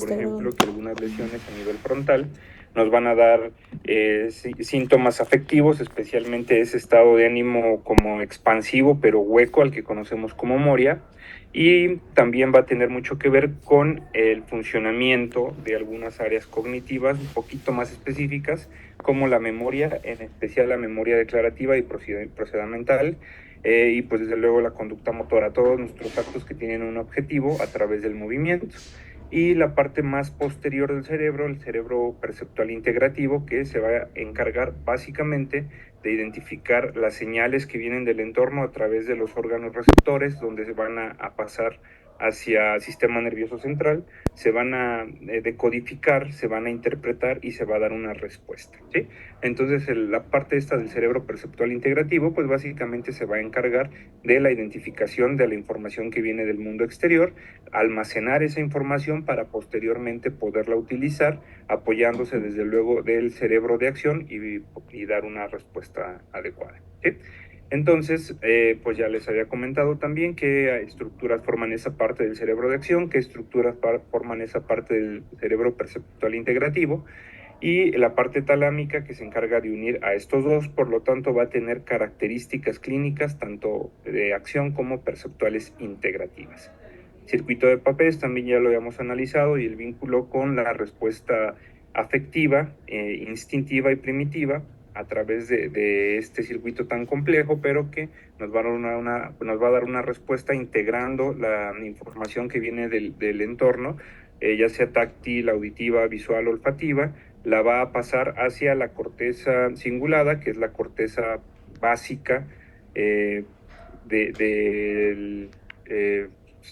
por ejemplo, que algunas lesiones a nivel frontal nos van a dar síntomas afectivos, especialmente ese estado de ánimo como expansivo pero hueco al que conocemos como moria, y también va a tener mucho que ver con el funcionamiento de algunas áreas cognitivas un poquito más específicas, como la memoria, en especial la memoria declarativa y procedimental, y pues desde luego la conducta motora, todos nuestros actos que tienen un objetivo a través del movimiento. Y la parte más posterior del cerebro, el cerebro perceptual integrativo, que se va a encargar básicamente de identificar las señales que vienen del entorno a través de los órganos receptores, donde se van a pasar hacia el sistema nervioso central, se van a decodificar, se van a interpretar y se va a dar una respuesta, ¿sí? Entonces la parte esta del cerebro perceptual integrativo, pues básicamente se va a encargar de la identificación de la información que viene del mundo exterior, almacenar esa información para posteriormente poderla utilizar, apoyándose desde luego del cerebro de acción y dar una respuesta adecuada, ¿sí? Entonces, pues ya les había comentado también qué estructuras forman esa parte del cerebro de acción, qué estructuras forman esa parte del cerebro perceptual integrativo, y la parte talámica que se encarga de unir a estos dos, por lo tanto va a tener características clínicas tanto de acción como perceptuales integrativas. Circuito de Papez también ya lo habíamos analizado, y el vínculo con la respuesta afectiva, instintiva y primitiva a través de este circuito tan complejo, pero que nos va a dar una respuesta integrando la información que viene del entorno, ya sea táctil, auditiva, visual, olfativa, la va a pasar hacia la corteza cingulada, que es la corteza básica de, de,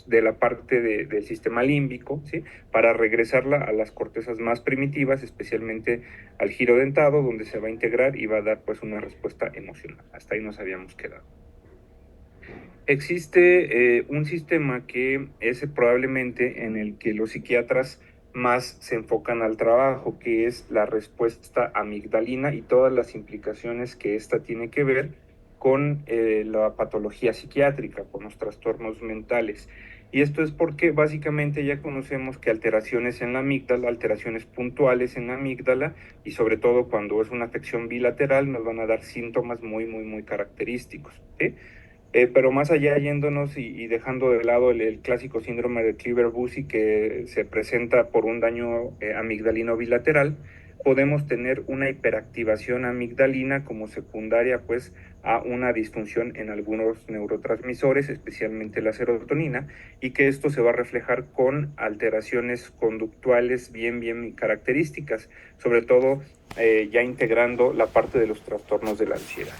de la parte del sistema límbico, ¿sí? Para regresarla a las cortezas más primitivas, especialmente al giro dentado, donde se va a integrar y va a dar pues una respuesta emocional. Hasta ahí nos habíamos quedado. Existe un sistema que es probablemente en el que los psiquiatras más se enfocan al trabajo, que es la respuesta amigdalina y todas las implicaciones que esta tiene que ver con la patología psiquiátrica, con los trastornos mentales. Y esto es porque básicamente ya conocemos que alteraciones en la amígdala, alteraciones puntuales en la amígdala, y sobre todo cuando es una afección bilateral, nos van a dar síntomas muy característicos, ¿sí? Pero más allá yéndonos y dejando de lado el clásico síndrome de Cleaver-Bussy, que se presenta por un daño amigdalino bilateral, podemos tener una hiperactivación amigdalina como secundaria pues a una disfunción en algunos neurotransmisores, especialmente la serotonina, y que esto se va a reflejar con alteraciones conductuales bien características, sobre todo ya integrando la parte de los trastornos de la ansiedad.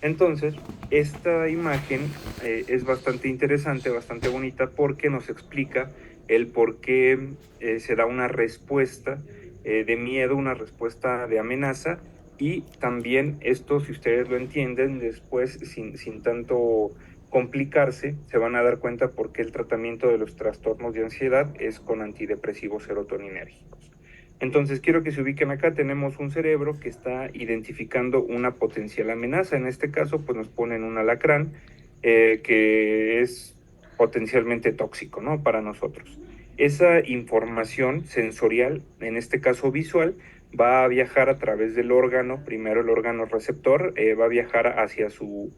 Entonces, esta imagen es bastante interesante, bastante bonita, porque nos explica el por qué se da una respuesta de miedo, una respuesta de amenaza, y también esto, si ustedes lo entienden, después sin tanto complicarse, se van a dar cuenta por qué el tratamiento de los trastornos de ansiedad es con antidepresivos serotoninérgicos. Entonces, quiero que se ubiquen acá. Tenemos un cerebro que está identificando una potencial amenaza. En este caso, pues nos ponen un alacrán que es potencialmente tóxico, ¿no? Para nosotros. Esa información sensorial, en este caso visual, va a viajar a través del órgano, primero el órgano receptor, va a viajar hacia su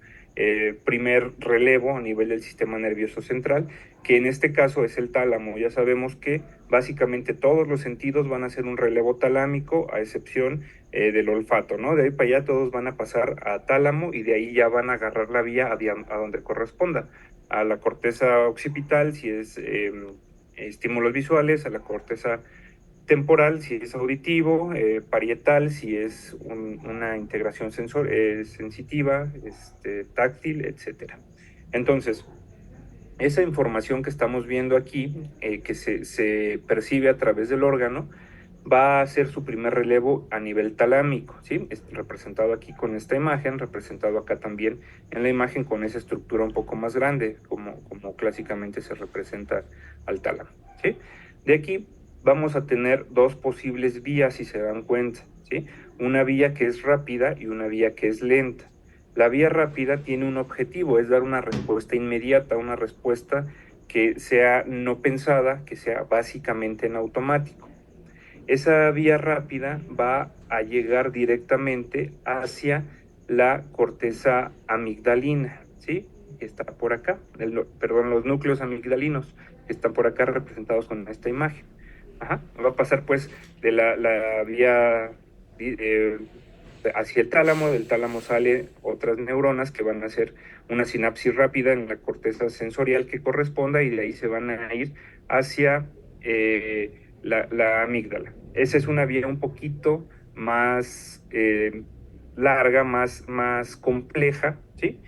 primer relevo a nivel del sistema nervioso central, que en este caso es el tálamo. Ya sabemos que básicamente todos los sentidos van a ser un relevo talámico, a excepción del olfato, ¿no? De ahí para allá todos van a pasar a tálamo, y de ahí ya van a agarrar la vía a donde corresponda, a la corteza occipital si es estímulos visuales, a la corteza temporal si es auditivo, parietal si es una integración sensitiva, táctil, etcétera. Entonces, esa información que estamos viendo aquí, que se percibe a través del órgano, va a ser su primer relevo a nivel talámico, ¿sí? Es representado aquí con esta imagen, representado acá también en la imagen con esa estructura un poco más grande, como clásicamente se representa al tálamo, ¿sí? De aquí vamos a tener dos posibles vías, si se dan cuenta, ¿sí? Una vía que es rápida y una vía que es lenta. La vía rápida tiene un objetivo, es dar una respuesta inmediata, una respuesta que sea no pensada, que sea básicamente en automático. Esa vía rápida va a llegar directamente hacia la corteza amigdalina, ¿sí? Que está por acá, perdón, los núcleos amigdalinos, que están por acá representados con esta imagen. Ajá. Va a pasar pues de la vía hacia el tálamo, del tálamo sale otras neuronas que van a hacer una sinapsis rápida en la corteza sensorial que corresponda y de ahí se van a ir hacia la amígdala. Esa es una vía un poquito más larga, más compleja, ¿sí?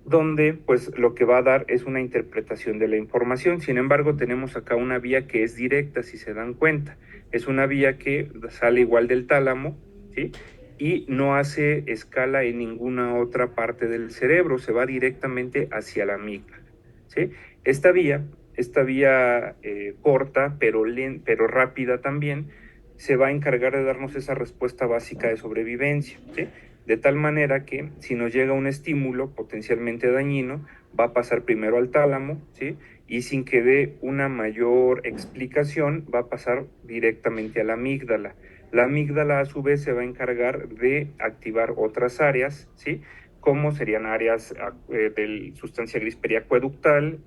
Donde pues lo que va a dar es una interpretación de la información. Sin embargo, tenemos acá una vía que es directa, si se dan cuenta. Es una vía que sale igual del tálamo, ¿sí? Y no hace escala en ninguna otra parte del cerebro, se va directamente hacia la amígdala, ¿sí? Esta vía corta, pero rápida también, se va a encargar de darnos esa respuesta básica de sobrevivencia, ¿sí? De tal manera que si nos llega un estímulo potencialmente dañino, va a pasar primero al tálamo, ¿sí? Y sin que dé una mayor explicación, va a pasar directamente a la amígdala. La amígdala a su vez se va a encargar de activar otras áreas, ¿sí? Como serían áreas de sustancia gris periacueductal,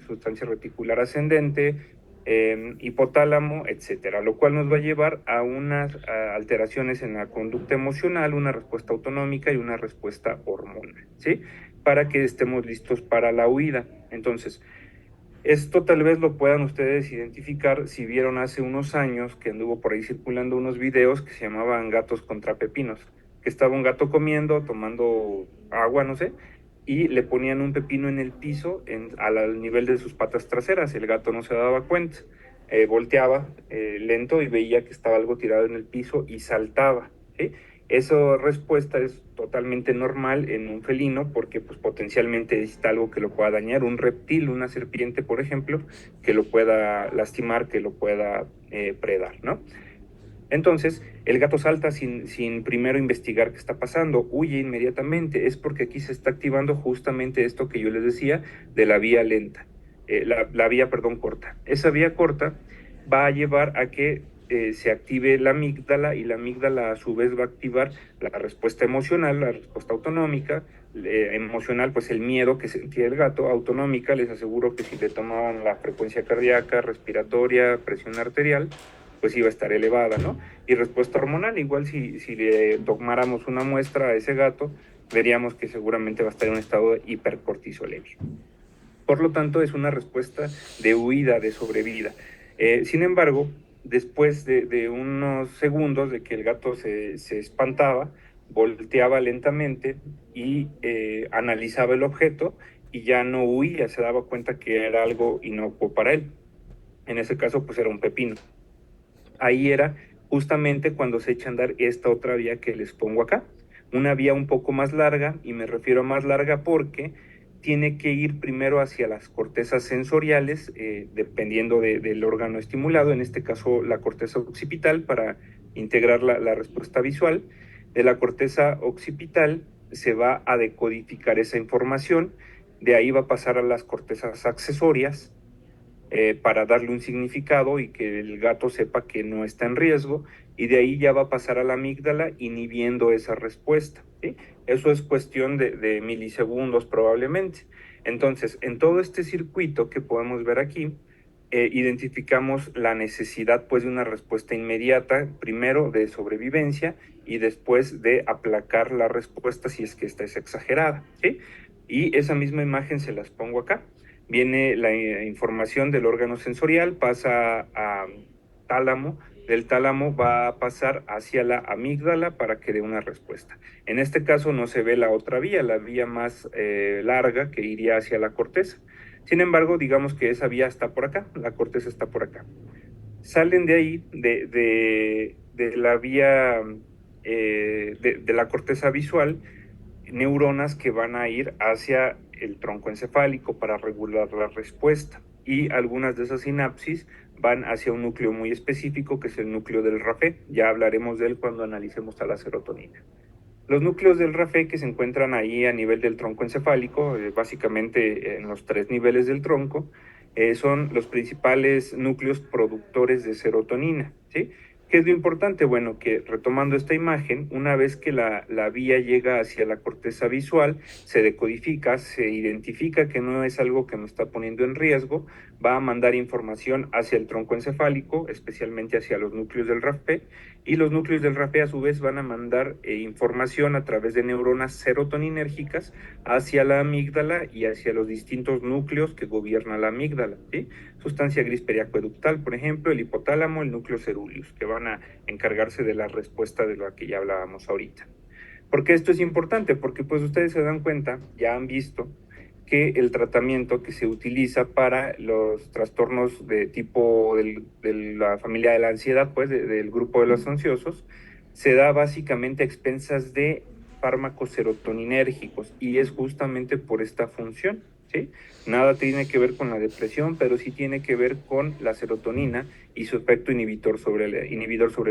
sustancia reticular ascendente, hipotálamo, etcétera, lo cual nos va a llevar a unas alteraciones en la conducta emocional, una respuesta autonómica y una respuesta hormonal, ¿sí? Para que estemos listos para la huida. Entonces, esto tal vez lo puedan ustedes identificar si vieron hace unos años que anduvo por ahí circulando unos videos que se llamaban gatos contra pepinos, que estaba un gato comiendo, tomando agua, no sé, y le ponían un pepino en el piso al nivel de sus patas traseras. El gato no se daba cuenta, volteaba lento y veía que estaba algo tirado en el piso y saltaba, ¿sí? Esa respuesta es totalmente normal en un felino porque pues, potencialmente necesita algo que lo pueda dañar, un reptil, una serpiente, por ejemplo, que lo pueda lastimar, que lo pueda predar, ¿no? Entonces, el gato salta sin primero investigar qué está pasando, huye inmediatamente. Es porque aquí se está activando justamente esto que yo les decía de la vía lenta, la vía, perdón, corta. Esa vía corta va a llevar a que se active la amígdala y la amígdala a su vez va a activar la respuesta emocional, la respuesta autonómica, emocional, pues el miedo que sentía el gato, autonómica, les aseguro que si le tomaban la frecuencia cardíaca, respiratoria, presión arterial, pues iba a estar elevada, ¿no? Y respuesta hormonal, igual si le tomáramos una muestra a ese gato, veríamos que seguramente va a estar en un estado de hipercortisolemia. Por lo tanto, es una respuesta de huida, de sobrevida. Sin embargo, después de unos segundos de que el gato se espantaba, volteaba lentamente y analizaba el objeto y ya no huía, se daba cuenta que era algo inocuo para él. En ese caso, pues era un pepino. Ahí era justamente cuando se echa a andar esta otra vía que les pongo acá. Una vía un poco más larga, y me refiero a más larga porque tiene que ir primero hacia las cortezas sensoriales, dependiendo del órgano estimulado, en este caso la corteza occipital, para integrar la respuesta visual. De la corteza occipital se va a decodificar esa información, de ahí va a pasar a las cortezas accesorias, para darle un significado y que el gato sepa que no está en riesgo, y de ahí ya va a pasar a la amígdala inhibiendo esa respuesta, ¿sí? Eso es cuestión de milisegundos probablemente. Entonces, en todo este circuito que podemos ver aquí, identificamos la necesidad pues de una respuesta inmediata, primero de sobrevivencia y después de aplacar la respuesta si es que esta es exagerada, ¿sí? Y esa misma imagen se las pongo acá. Viene la información del órgano sensorial, pasa a tálamo, del tálamo va a pasar hacia la amígdala para que dé una respuesta. En este caso no se ve la otra vía, la vía más larga que iría hacia la corteza. Sin embargo, digamos que esa vía está por acá, la corteza está por acá. Salen de ahí, de la vía, de la corteza visual, neuronas que van a ir hacia el tronco encefálico para regular la respuesta, y algunas de esas sinapsis van hacia un núcleo muy específico que es el núcleo del RAFE. Ya hablaremos de él cuando analicemos a la serotonina. Los núcleos del RAFE que se encuentran ahí a nivel del tronco encefálico, básicamente en los 3 niveles del tronco, son los principales núcleos productores de serotonina, ¿sí? ¿Qué es lo importante? Bueno, que retomando esta imagen, una vez que la vía llega hacia la corteza visual, se decodifica, se identifica que no es algo que me está poniendo en riesgo, va a mandar información hacia el tronco encefálico, especialmente hacia los núcleos del RAFE, y los núcleos del RAFE a su vez van a mandar información a través de neuronas serotoninérgicas hacia la amígdala y hacia los distintos núcleos que gobiernan la amígdala, ¿sí? Sustancia gris periacueductal, por ejemplo, el hipotálamo, el núcleo ceruleus, que van a encargarse de la respuesta de lo que ya hablábamos ahorita. ¿Por qué esto es importante? Porque pues ustedes se dan cuenta, ya han visto, que el tratamiento que se utiliza para los trastornos de tipo de la familia de la ansiedad, pues del grupo de los ansiosos, se da básicamente a expensas de fármacos serotoninérgicos y es justamente por esta función, ¿sí? Nada tiene que ver con la depresión, pero sí tiene que ver con la serotonina y su efecto inhibidor sobre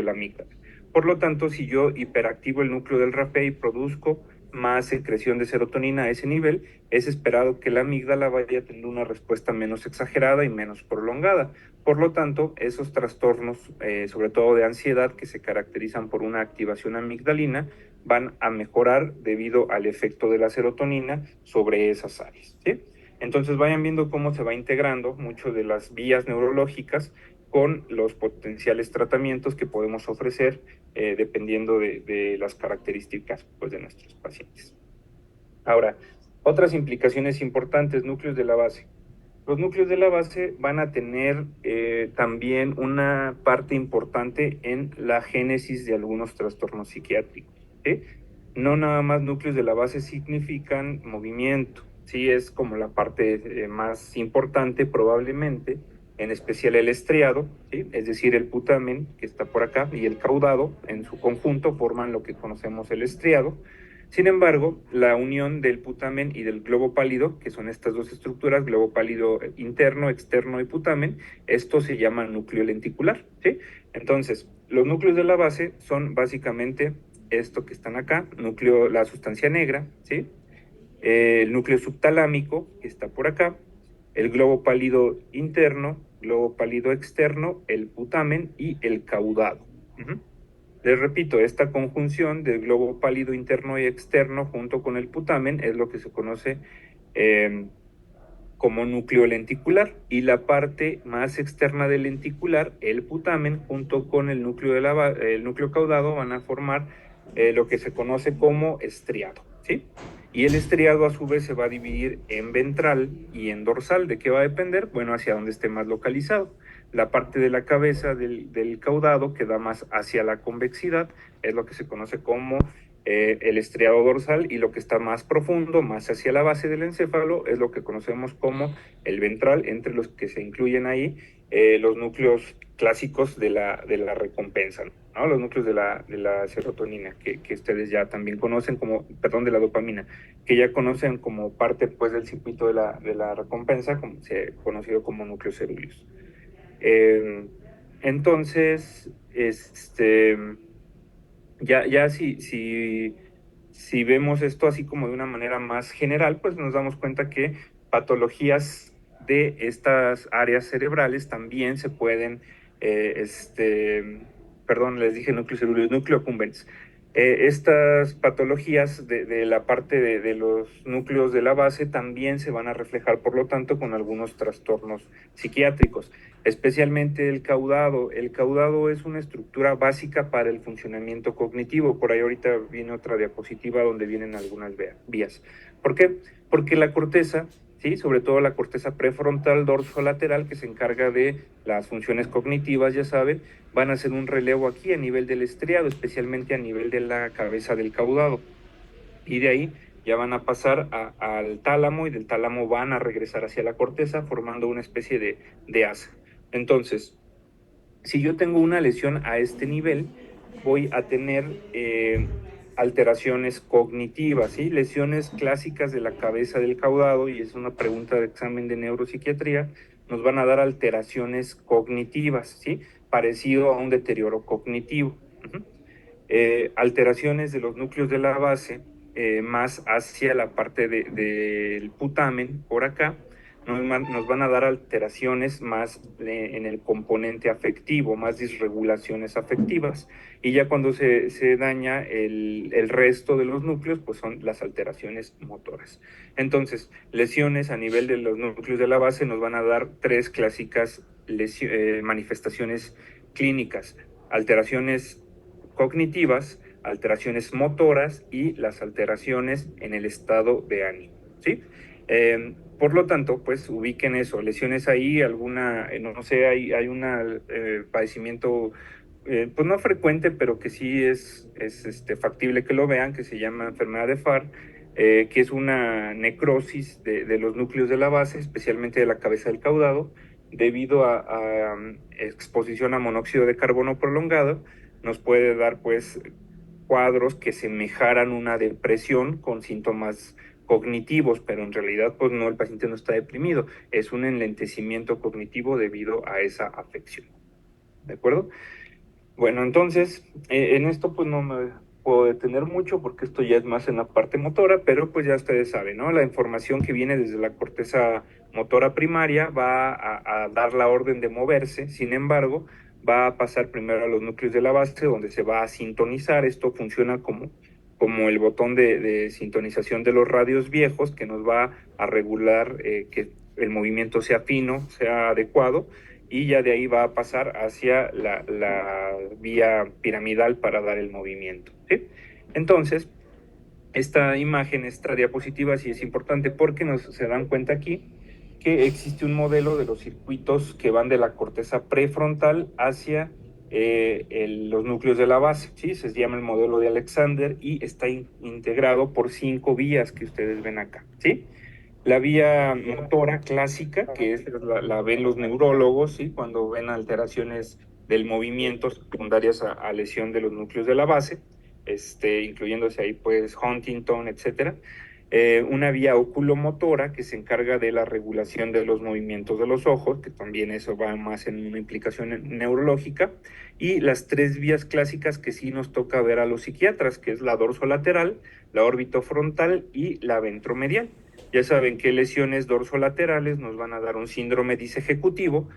la amígdala. Por lo tanto, si yo hiperactivo el núcleo del RAFE y produzco más secreción de serotonina a ese nivel, es esperado que la amígdala vaya a tener una respuesta menos exagerada y menos prolongada. Por lo tanto, esos trastornos, sobre todo de ansiedad, que se caracterizan por una activación amigdalina, van a mejorar debido al efecto de la serotonina sobre esas áreas, ¿sí? Entonces vayan viendo cómo se va integrando mucho de las vías neurológicas con los potenciales tratamientos que podemos ofrecer dependiendo de las características pues, de nuestros pacientes. Ahora, otras implicaciones importantes, núcleos de la base. Los núcleos de la base van a tener también una parte importante en la génesis de algunos trastornos psiquiátricos, ¿sí? No nada más núcleos de la base significan movimiento, sí es como la parte más importante probablemente, en especial el estriado, ¿sí? Es decir, el putamen que está por acá y el caudado en su conjunto forman lo que conocemos el estriado. Sin embargo, la unión del putamen y del globo pálido, que son estas dos estructuras, globo pálido interno, externo y putamen, esto se llama núcleo lenticular, ¿sí? Entonces, los núcleos de la base son básicamente esto que están acá, núcleo, la sustancia negra, ¿sí? El núcleo subtalámico, que está por acá, el globo pálido interno, globo pálido externo, el putamen y el caudado. Les repito, esta conjunción del globo pálido interno y externo junto con el putamen es lo que se conoce eh, como núcleo lenticular, y la parte más externa del lenticular, el putamen, junto con el núcleo caudado, van a formar lo que se conoce como estriado, ¿sí? Y el estriado a su vez se va a dividir en ventral y en dorsal. ¿De qué va a depender? Bueno, hacia donde esté más localizado. La parte de la cabeza del caudado que da más hacia la convexidad es lo que se conoce como el estriado dorsal, y lo que está más profundo, más hacia la base del encéfalo, es lo que conocemos como el ventral, entre los que se incluyen ahí los núcleos clásicos de la recompensa, ¿no? Los núcleos de la serotonina, que ustedes ya también conocen como, perdón, de la dopamina, que ya conocen como parte pues del circuito de la recompensa, como, conocido como núcleos cerúleos. Entonces, ya si vemos esto así como de una manera más general, pues nos damos cuenta que patologías de estas áreas cerebrales también se pueden, perdón, les dije núcleo celular, núcleo accumbens. Estas patologías de la parte de los núcleos de la base también se van a reflejar, por lo tanto, con algunos trastornos psiquiátricos, especialmente el caudado. El caudado es una estructura básica para el funcionamiento cognitivo. Por ahí ahorita viene otra diapositiva donde vienen algunas vías. ¿Por qué? Porque la corteza, ¿sí? Sobre todo la corteza prefrontal dorsolateral, que se encarga de las funciones cognitivas, ya saben, van a hacer un relevo aquí a nivel del estriado, especialmente a nivel de la cabeza del caudado. Y de ahí ya van a pasar al tálamo, y del tálamo van a regresar hacia la corteza formando una especie de asa. Entonces, si yo tengo una lesión a este nivel, voy a tener alteraciones cognitivas, ¿sí? Lesiones clásicas de la cabeza del caudado, y es una pregunta de examen de neuropsiquiatría, nos van a dar alteraciones cognitivas, ¿sí? Parecido a un deterioro cognitivo. alteraciones de los núcleos de la base, más hacia la parte del putamen, por acá, nos van a dar alteraciones más en el componente afectivo, más disregulaciones afectivas. Y ya cuando se daña el resto de los núcleos, pues son las alteraciones motoras. Entonces, lesiones a nivel de los núcleos de la base nos van a dar tres clásicas manifestaciones clínicas: alteraciones cognitivas, alteraciones motoras y las alteraciones en el estado de ánimo, ¿sí? Por lo tanto, pues ubiquen eso, lesiones ahí, alguna, no sé, hay un padecimiento, pues no frecuente, pero que sí es factible que lo vean, que se llama enfermedad de Farr, que es una necrosis de los núcleos de la base, especialmente de la cabeza del caudado, debido a exposición a monóxido de carbono prolongado. Nos puede dar pues cuadros que semejaran una depresión con síntomas cognitivos, pero en realidad pues no, el paciente no está deprimido, es un enlentecimiento cognitivo debido a esa afección. ¿De acuerdo? Bueno, entonces, en esto pues no me puedo detener mucho porque esto ya es más en la parte motora, pero pues ya ustedes saben, ¿no? La información que viene desde la corteza motora primaria va a dar la orden de moverse, sin embargo, va a pasar primero a los núcleos de la base, donde se va a sintonizar. Esto funciona como el botón de sintonización de los radios viejos, que nos va a regular que el movimiento sea fino, sea adecuado, y ya de ahí va a pasar hacia la vía piramidal para dar el movimiento, ¿sí? Entonces, esta imagen, esta diapositiva sí es importante porque se dan cuenta aquí que existe un modelo de los circuitos que van de la corteza prefrontal hacia los núcleos de la base, ¿sí? Se llama el modelo de Alexander y está integrado por 5 vías que ustedes ven acá, ¿sí? La vía motora clásica, que es la ven los neurólogos, ¿sí? Cuando ven alteraciones del movimiento secundarias a lesión de los núcleos de la base, incluyéndose ahí pues Huntington, etcétera. Una vía oculomotora que se encarga de la regulación de los movimientos de los ojos, que también eso va más en una implicación neurológica, y las 3 vías clásicas que sí nos toca ver a los psiquiatras, que es la dorsolateral, la orbitofrontal y la ventromedial. Ya saben que lesiones dorsolaterales nos van a dar un síndrome disejecutivo,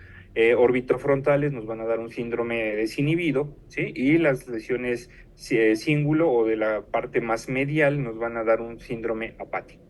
orbitofrontales nos van a dar un síndrome desinhibido, ¿sí? Y las lesiones cíngulo o de la parte más medial nos van a dar un síndrome apático.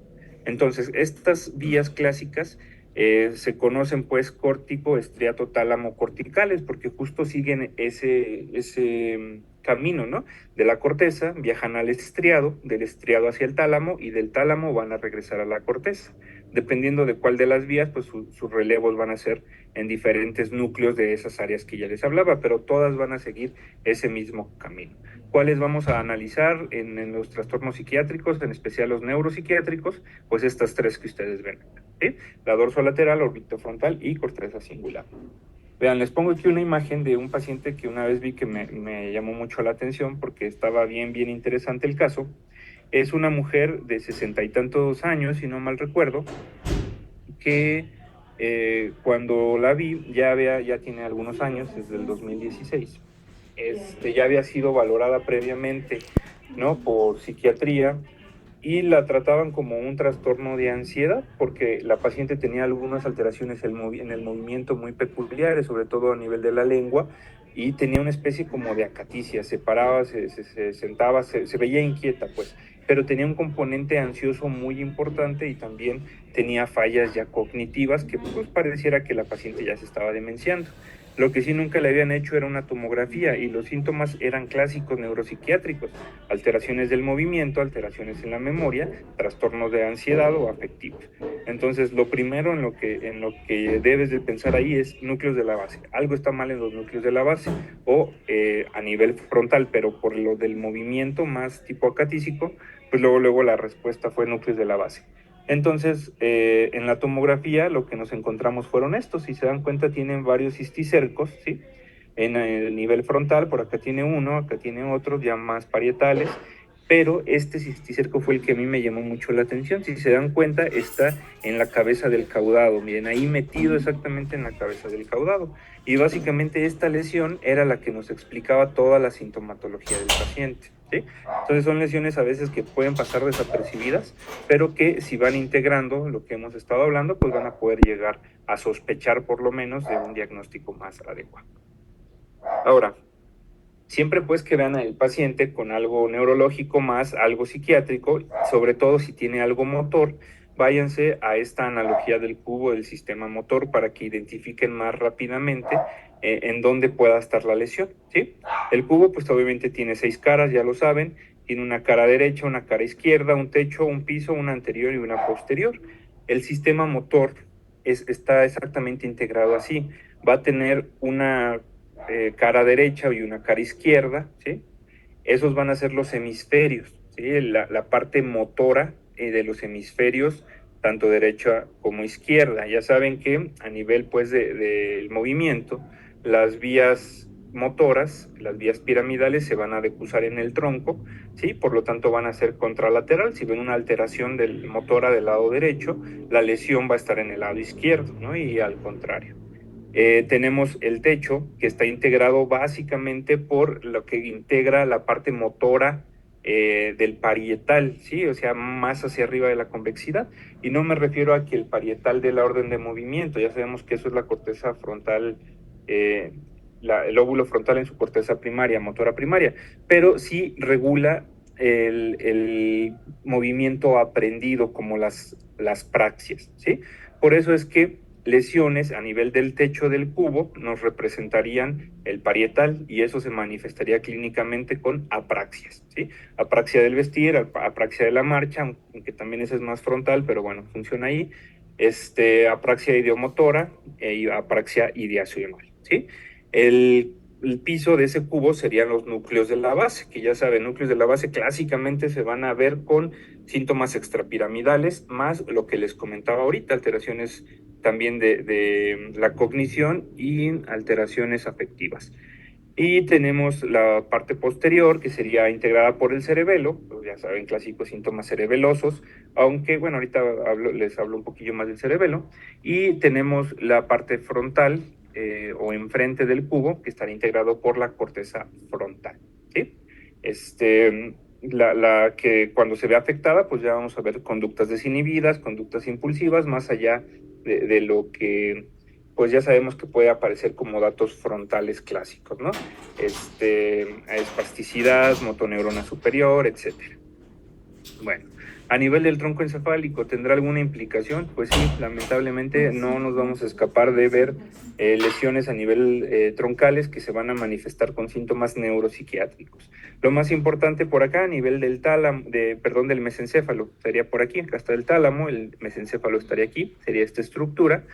Entonces, estas vías clásicas se conocen pues córtico, estriato, tálamo, corticales, porque justo siguen ese camino, ¿no? De la corteza viajan al estriado, del estriado hacia el tálamo y del tálamo van a regresar a la corteza. Dependiendo de cuál de las vías, pues sus relevos van a ser en diferentes núcleos de esas áreas que ya les hablaba, pero todas van a seguir ese mismo camino. ¿Cuáles vamos a analizar en los trastornos psiquiátricos, en especial los neuropsiquiátricos? Pues estas 3 que ustedes ven, ¿sí? La dorsolateral, orbitofrontal y corteza singular. Vean, les pongo aquí una imagen de un paciente que una vez vi que me llamó mucho la atención porque estaba bien interesante el caso. Es una mujer de 60 y tantos años, si no mal recuerdo, que cuando la vi ya tiene algunos años, desde el 2016. Ya había sido valorada previamente, ¿no? Por psiquiatría, y la trataban como un trastorno de ansiedad porque la paciente tenía algunas alteraciones en el movimiento muy peculiares, sobre todo a nivel de la lengua, y tenía una especie como de acaticia, se paraba, se sentaba, se veía inquieta, pues, pero tenía un componente ansioso muy importante y también tenía fallas ya cognitivas que pues pareciera que la paciente ya se estaba demenciando. Lo que sí nunca le habían hecho era una tomografía y los síntomas eran clásicos neuropsiquiátricos: alteraciones del movimiento, alteraciones en la memoria, trastornos de ansiedad o afectivos. Entonces, lo primero en lo que debes de pensar ahí es núcleos de la base. Algo está mal en los núcleos de la base o a nivel frontal, pero por lo del movimiento más tipo acatícico, pues luego la respuesta fue núcleos de la base. Entonces, en la tomografía lo que nos encontramos fueron estos. Si se dan cuenta, tienen varios cisticercos, ¿sí? En el nivel frontal, por acá tiene uno, acá tiene otros, ya más parietales, pero este cisticerco fue el que a mí me llamó mucho la atención. Si se dan cuenta, está en la cabeza del caudado, miren, ahí metido exactamente en la cabeza del caudado. Y básicamente esta lesión era la que nos explicaba toda la sintomatología del paciente, ¿sí? Entonces son lesiones a veces que pueden pasar desapercibidas, pero que si van integrando lo que hemos estado hablando, pues van a poder llegar a sospechar por lo menos de un diagnóstico más adecuado. Ahora, siempre pues que vean al paciente con algo neurológico más algo psiquiátrico, sobre todo si tiene algo motor, váyanse a esta analogía del cubo del sistema motor para que identifiquen más rápidamente en dónde pueda estar la lesión, ¿sí? El cubo pues obviamente tiene 6 caras, ya lo saben, tiene una cara derecha, una cara izquierda, un techo, un piso, una anterior y una posterior. El sistema motor está exactamente integrado así, va a tener una cara derecha y una cara izquierda, ¿sí? Esos van a ser los hemisferios, ¿sí? La parte motora de los hemisferios, tanto derecha como izquierda. Ya saben que a nivel pues del movimiento, las vías motoras, las vías piramidales se van a decusar en el tronco, ¿sí? Por lo tanto van a ser contralateral. Si ven una alteración del motora del lado derecho, la lesión va a estar en el lado izquierdo, ¿no? Y al contrario. Tenemos el techo, que está integrado básicamente por lo que integra la parte motora del parietal, ¿sí? O sea, más hacia arriba de la convexidad. Y no me refiero a que el parietal dé la orden de movimiento, ya sabemos que eso es la corteza frontal, el óvulo frontal en su corteza primaria, motora primaria, pero sí regula el movimiento aprendido como las praxias, ¿sí? Por eso es que lesiones a nivel del techo del cubo nos representarían el parietal y eso se manifestaría clínicamente con apraxias, ¿sí? Apraxia del vestir, apraxia de la marcha, aunque también ese es más frontal, pero bueno, funciona ahí. Apraxia ideomotora y apraxia ideacional, ¿sí? El piso de ese cubo serían los núcleos de la base, que ya saben, núcleos de la base clásicamente se van a ver con síntomas extrapiramidales, más lo que les comentaba ahorita, alteraciones también de la cognición y alteraciones afectivas. Y tenemos la parte posterior, que sería integrada por el cerebelo, pues ya saben, clásicos síntomas cerebelosos, aunque, bueno, ahorita les hablo un poquillo más del cerebelo. Y tenemos la parte frontal, o enfrente del cubo, que estará integrado por la corteza frontal, ¿sí? La que cuando se ve afectada, pues ya vamos a ver conductas desinhibidas, conductas impulsivas, más allá de lo que pues ya sabemos que puede aparecer como datos frontales clásicos, ¿no? Espasticidad, motoneurona superior, etcétera. Bueno, a nivel del tronco encefálico, ¿tendrá alguna implicación? Pues sí, lamentablemente no nos vamos a escapar de ver lesiones a nivel troncales que se van a manifestar con síntomas neuropsiquiátricos. Lo más importante por acá, a nivel del tálamo, del mesencéfalo, estaría por aquí, acá está el tálamo, el mesencéfalo estaría aquí, sería esta estructura.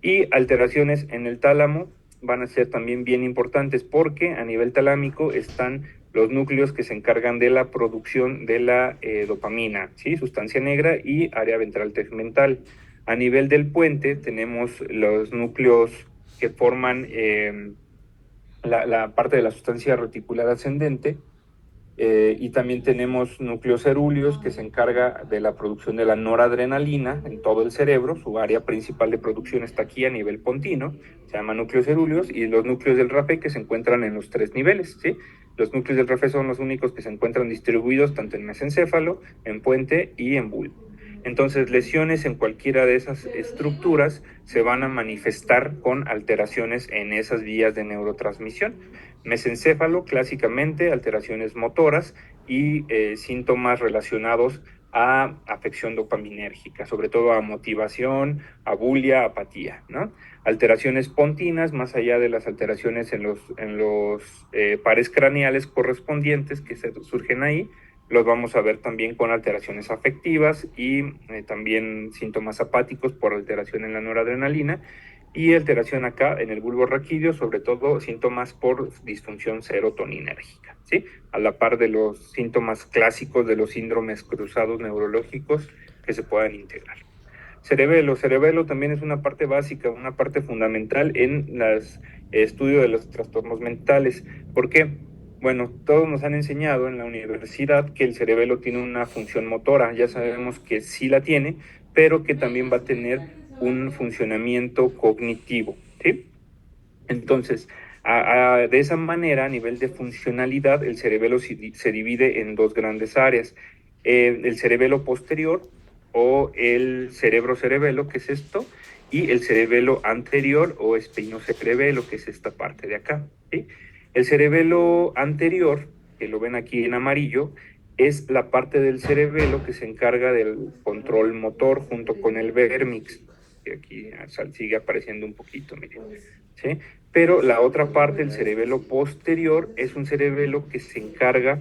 Y alteraciones en el tálamo van a ser también bien importantes porque a nivel talámico están los núcleos que se encargan de la producción de la dopamina, ¿sí? Sustancia negra y área ventral tegmental. A nivel del puente tenemos los núcleos que forman la parte de la sustancia reticular ascendente, y también tenemos núcleos cerúleos que se encarga de la producción de la noradrenalina en todo el cerebro. Su área principal de producción está aquí a nivel pontino, se llama núcleos cerúleos, y los núcleos del RAFE que se encuentran en los 3 niveles, ¿sí? Los núcleos del RAFE son los únicos que se encuentran distribuidos tanto en mesencéfalo, en puente y en bulbo. Entonces, lesiones en cualquiera de esas estructuras se van a manifestar con alteraciones en esas vías de neurotransmisión. Mesencéfalo, clásicamente, alteraciones motoras y síntomas relacionados a afección dopaminérgica, sobre todo a motivación, a bulia, apatía, ¿no? Alteraciones pontinas, más allá de las alteraciones en los pares craneales correspondientes que surgen ahí, los vamos a ver también con alteraciones afectivas y también síntomas apáticos por alteración en la noradrenalina y alteración acá en el bulbo raquídeo, sobre todo síntomas por disfunción serotoninérgica, ¿sí? A la par de los síntomas clásicos de los síndromes cruzados neurológicos que se puedan integrar. Cerebelo también es una parte básica, una parte fundamental en el estudio de los trastornos mentales. ¿Por qué? Bueno, todos nos han enseñado en la universidad que el cerebelo tiene una función motora, ya sabemos que sí la tiene, pero que también va a tener un funcionamiento cognitivo, ¿sí? Entonces, de esa manera, a nivel de funcionalidad, el cerebelo se divide en dos grandes áreas. El cerebelo posterior o el cerebro-cerebelo, que es esto, y el cerebelo anterior o espinocerebelo, que es esta parte de acá, ¿sí? El cerebelo anterior, que lo ven aquí en amarillo, es la parte del cerebelo que se encarga del control motor junto con el vérmix, que aquí sigue apareciendo un poquito, miren, ¿sí? Pero la otra parte, el cerebelo posterior, es un cerebelo que se encarga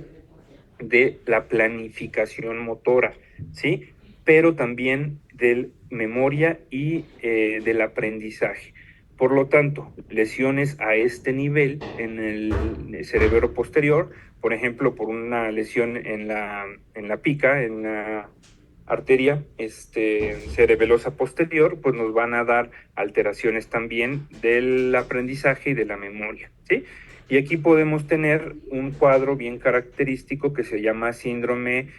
de la planificación motora, ¿sí? Pero también de memoria y del aprendizaje. Por lo tanto, lesiones a este nivel en el cerebro posterior, por ejemplo, por una lesión en la pica, en la arteria cerebelosa posterior, pues nos van a dar alteraciones también del aprendizaje y de la memoria, ¿sí? Y aquí podemos tener un cuadro bien característico que se llama síndrome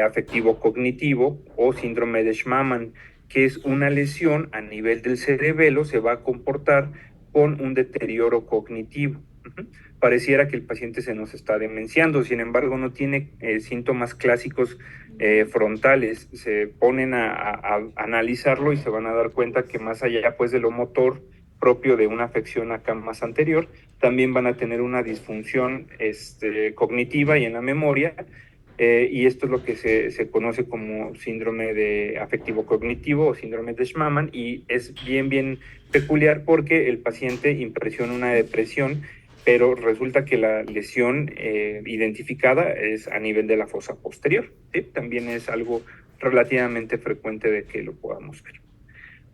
afectivo cognitivo o síndrome de Schmamann, que es una lesión a nivel del cerebelo, se va a comportar con un deterioro cognitivo. Pareciera que el paciente se nos está demenciando, sin embargo no tiene síntomas clásicos frontales. Se ponen a analizarlo y se van a dar cuenta que más allá pues de lo motor propio de una afección acá más anterior, también van a tener una disfunción cognitiva y en la memoria, y esto es lo que se conoce como síndrome de afectivo cognitivo o síndrome de Schmamann, y es bien peculiar porque el paciente impresiona una depresión, pero resulta que la lesión identificada es a nivel de la fosa posterior, ¿sí? También es algo relativamente frecuente de que lo podamos ver.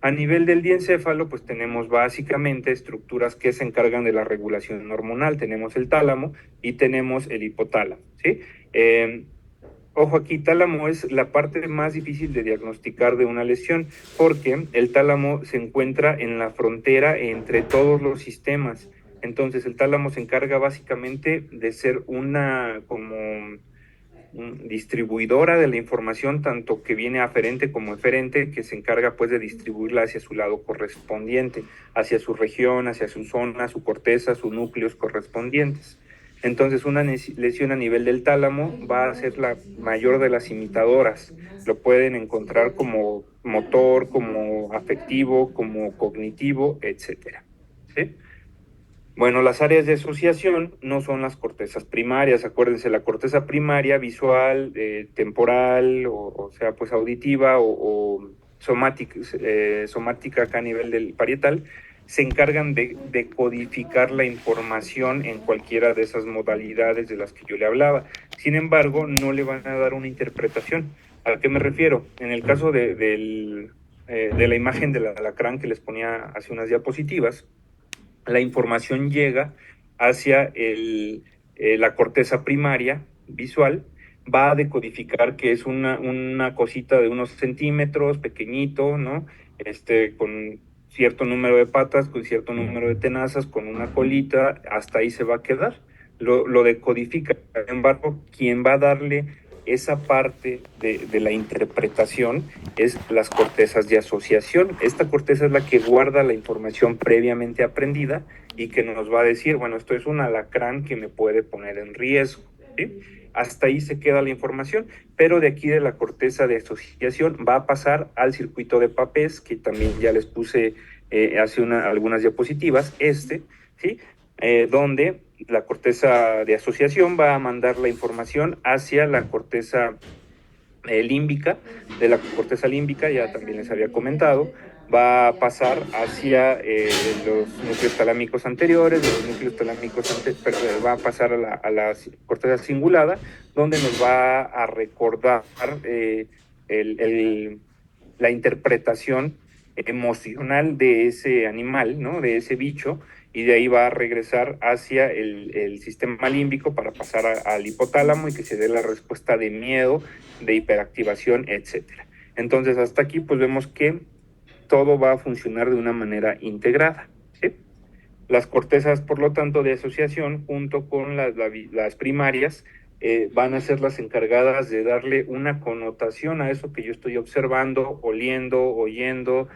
A nivel del diencéfalo, pues tenemos básicamente estructuras que se encargan de la regulación hormonal. Tenemos el tálamo y tenemos el hipotálamo, ¿sí? Eh, Ojo aquí, tálamo es la parte más difícil de diagnosticar de una lesión, porque el tálamo se encuentra en la frontera entre todos los sistemas. Entonces, el tálamo se encarga básicamente de ser una como distribuidora de la información, tanto que viene aferente como eferente, que se encarga pues de distribuirla hacia su lado correspondiente, hacia su región, hacia su zona, su corteza, sus núcleos correspondientes. Entonces, una lesión a nivel del tálamo va a ser la mayor de las imitadoras. Lo pueden encontrar como motor, como afectivo, como cognitivo, etcétera. ¿Sí? Bueno, las áreas de asociación no son las cortezas primarias. Acuérdense, la corteza primaria visual, temporal, o sea, pues auditiva o somática acá a nivel del parietal, se encargan de codificar la información en cualquiera de esas modalidades de las que yo le hablaba. Sin embargo, no le van a dar una interpretación. ¿A qué me refiero? En el caso de la imagen del alacrán que les ponía hace unas diapositivas, la información llega hacia la corteza primaria visual, va a decodificar que es una cosita de unos centímetros, pequeñito, ¿no? Con cierto número de patas, con cierto número de tenazas, con una colita, hasta ahí se va a quedar. Lo decodifica. Sin embargo, quien va a darle esa parte de la interpretación es las cortezas de asociación. Esta corteza es la que guarda la información previamente aprendida y que nos va a decir, bueno, esto es un alacrán que me puede poner en riesgo, ¿sí? Hasta ahí se queda la información, pero de aquí de la corteza de asociación va a pasar al circuito de Papez, que también ya les puse hace algunas diapositivas, ¿sí? Donde la corteza de asociación va a mandar la información hacia la corteza límbica. De la corteza límbica, ya también les había comentado, va a pasar hacia los núcleos talámicos anteriores, de los núcleos talámicos va a pasar a la corteza cingulada, donde nos va a recordar el, el, la interpretación emocional de ese animal, ¿no? De ese bicho, y de ahí va a regresar hacia el sistema límbico para pasar al hipotálamo y que se dé la respuesta de miedo, de hiperactivación, etcétera. Entonces, hasta aquí pues vemos que todo va a funcionar de una manera integrada, ¿sí? Las cortezas, por lo tanto, de asociación, junto con las primarias, van a ser las encargadas de darle una connotación a eso que yo estoy observando, oliendo, oyendo,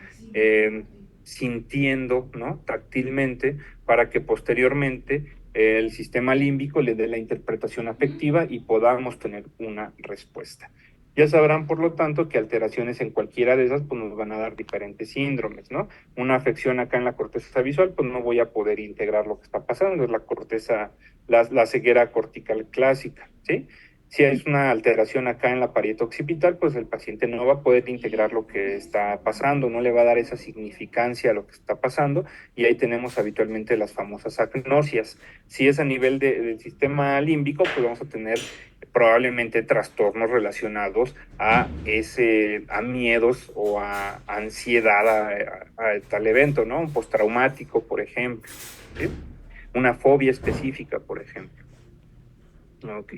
sintiendo, ¿no? Táctilmente, para que posteriormente el sistema límbico le dé la interpretación afectiva y podamos tener una respuesta. Ya sabrán, por lo tanto, que alteraciones en cualquiera de esas pues, nos van a dar diferentes síndromes, ¿no? Una afección acá en la corteza visual, pues no voy a poder integrar lo que está pasando, es la corteza, la ceguera cortical clásica, ¿sí? Si hay una alteración acá en la pared occipital, pues el paciente no va a poder integrar lo que está pasando, no le va a dar esa significancia a lo que está pasando, y ahí tenemos habitualmente las famosas agnosias. Si es a nivel del sistema límbico, pues vamos a tener probablemente trastornos relacionados a miedos o a ansiedad a tal evento, ¿no? Un postraumático, por ejemplo, ¿sí? Una fobia específica, por ejemplo. Ok.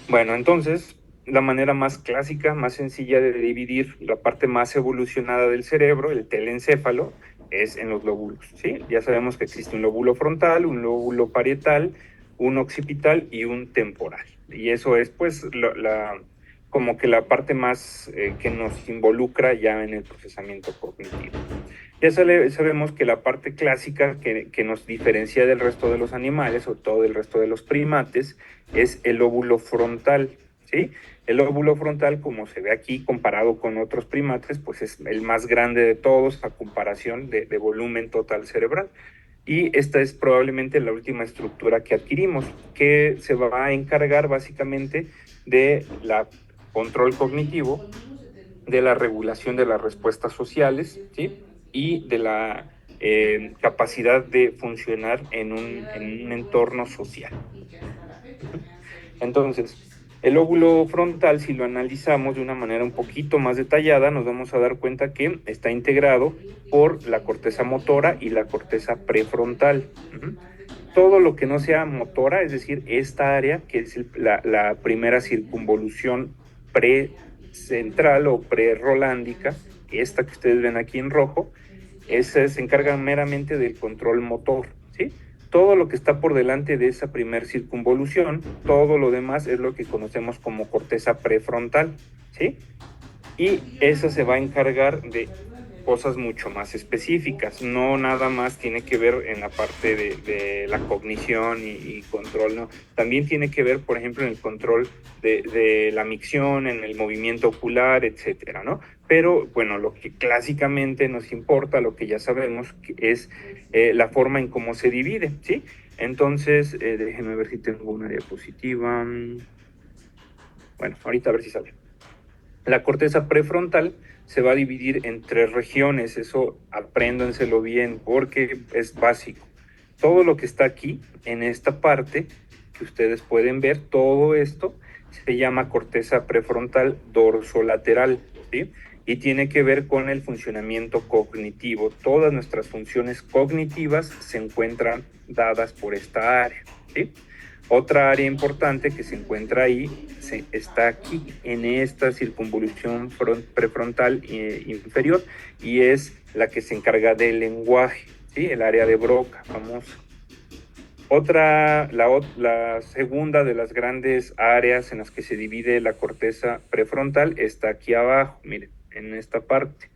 Bueno, entonces, la manera más clásica, más sencilla de dividir la parte más evolucionada del cerebro, el telencéfalo, es en los lóbulos, ¿sí? Ya sabemos que existe un lóbulo frontal, un lóbulo parietal, un occipital y un temporal. Y eso es, pues, como que la parte más que nos involucra ya en el procesamiento cognitivo. Ya sabemos que la parte clásica que nos diferencia del resto de los animales, o todo del resto de los primates, es el lóbulo frontal, ¿sí? El lóbulo frontal, como se ve aquí, comparado con otros primates, pues es el más grande de todos a comparación de volumen total cerebral. Y esta es probablemente la última estructura que adquirimos, que se va a encargar básicamente de la control cognitivo, de la regulación de las respuestas sociales, ¿sí? Y de la capacidad de funcionar en un entorno social. Entonces, el lóbulo frontal, si lo analizamos de una manera un poquito más detallada, nos vamos a dar cuenta que está integrado por la corteza motora y la corteza prefrontal. Todo lo que no sea motora, es decir, esta área, que es la primera circunvolución precentral o prerolándica, esta que ustedes ven aquí en rojo, esa se encarga meramente del control motor, ¿sí? Todo lo que está por delante de esa primer circunvolución, todo lo demás es lo que conocemos como corteza prefrontal, ¿sí? Y esa se va a encargar de cosas mucho más específicas, no nada más tiene que ver en la parte de la cognición y control, ¿no? También tiene que ver, por ejemplo, en el control de la micción, en el movimiento ocular, etcétera, ¿no? Pero, bueno, lo que clásicamente nos importa, lo que ya sabemos, es la forma en cómo se divide, ¿sí? Entonces, déjenme ver si tengo una diapositiva. Bueno, ahorita a ver si sale. La corteza prefrontal se va a dividir en 3 regiones, eso apréndanselo bien porque es básico. Todo lo que está aquí, en esta parte, que ustedes pueden ver, todo esto se llama corteza prefrontal dorsolateral, ¿sí? Y tiene que ver con el funcionamiento cognitivo. Todas nuestras funciones cognitivas se encuentran dadas por esta área, ¿sí? Otra área importante que se encuentra ahí está aquí, en esta circunvolución prefrontal inferior, y es la que se encarga del lenguaje, ¿sí? El área de Broca, famosa. La segunda de las grandes áreas en las que se divide la corteza prefrontal está aquí abajo, miren, en esta parte,